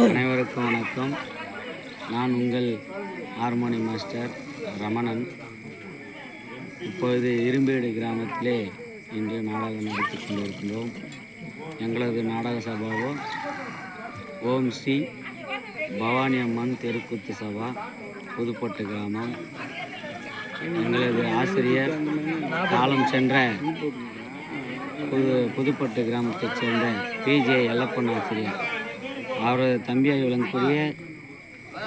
அனைவருக்கும் வணக்கம். நான் உங்கள் ஹார்மோனி மாஸ்டர் ரமணன். இப்பொழுது இரும்பேடு கிராமத்திலே இன்று நாடகம் நடத்தி கொண்டிருக்கின்றோம். எங்களது நாடக சபாவோ ஓம் ஸ்ரீ பவானி அம்மன் தெருக்கூத்து சபா, புதுப்பட்டு கிராமம். எங்களது ஆசிரியர் காலம் சென்ற புதுப்பட்டு கிராமத்தைச் சேர்ந்த பிஜே எல்லப்பன் ஆசிரியர். அவரது தம்பியாக விளங்கக்கூடிய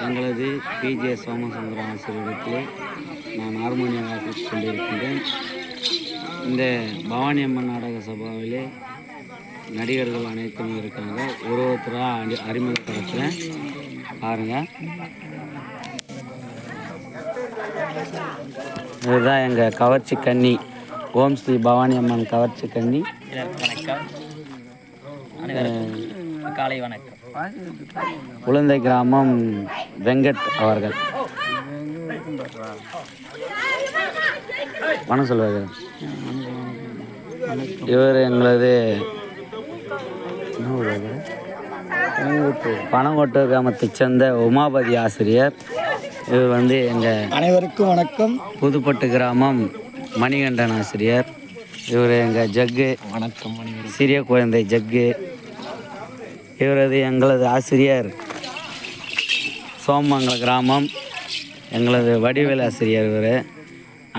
எங்களது பிஜே சோமசுந்தரம் ஆசிரியரிடத்திலே நான் ஹார்மோனியம் வாசித்துக் கொண்டிருக்கின்றேன். இந்த பவானி அம்மன் நாடக சபாவிலே நடிகர்கள் அனைத்தும் இருக்காங்க. ஒருத்தராக அறிமுகப்படுத்துகிறேன், பாருங்கள். இதுதான் எங்கள் கவர்ச்சி கன்னி, ஓம் ஸ்ரீ பவானி அம்மன் கவர்ச்சி கன்னி. காலை வணக்கம். உளுந்தை கிராமம் வெங்கட் அவர்கள். வணக்கம் சொல்வாரு. இவர் எங்களது பனங்கோட்டு கிராமத்தைச் சேர்ந்த உமாபதி ஆசிரியர். இவர் எங்கள் அனைவருக்கும் வணக்கம். புதுப்பட்டு கிராமம் மணிகண்டன் ஆசிரியர். இவர் எங்கள் ஜக்கு, வணக்கம். சிறிய குழந்தை ஜக்கு. எங்களது ஆசிரியர் சோமங்கல கிராமம், எங்களது வடிவேல் ஆசிரியர். இவர்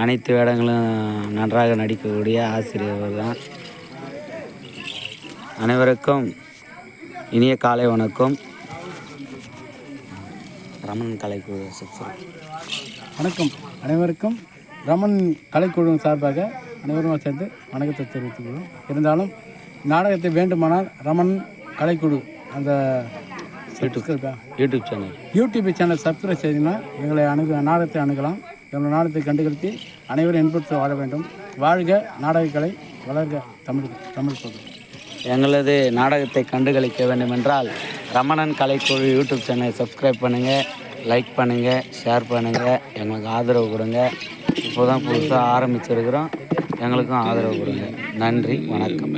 அனைத்து வேடங்களும் நன்றாக நடிக்கக்கூடிய ஆசிரியர் இவர் தான். அனைவருக்கும் இனிய காலை வணக்கம். ரமணன் கலைக்குழு வணக்கம். அனைவருக்கும் ரமணன் கலைக்குழு சார்பாக அனைவரும் சேர்ந்து வணக்கத்தை தெரிவித்துக்கிறோம். இருந்தாலும் நாடகத்தை வேண்டுமானால் ரமணன் கலைக்குழு அந்த யூடியூப் சேனல் சப்ஸ்கிரைப் செய்தீங்கன்னா எங்களை நாடகத்தை அணுகலாம். எங்கள் நாடகத்தை கண்டுகளித்து அனைவரும் இன்புற்று வாழ வேண்டும். வாழ்க நாடகக்கலை, வளர்க தமிழ் சொல்லுங்கள். எங்களது நாடகத்தை கண்டுகளிக்க வேண்டுமென்றால் ரமணன் கலைக்குழு யூடியூப் சேனலை சப்ஸ்கிரைப் பண்ணுங்கள், லைக் பண்ணுங்கள், ஷேர் பண்ணுங்கள், எங்களுக்கு ஆதரவு கொடுங்க. இப்போ தான் புதுசாக ஆரம்பிச்சிருக்கிறோம், எங்களுக்கும் ஆதரவு கொடுங்க. நன்றி, வணக்கம்.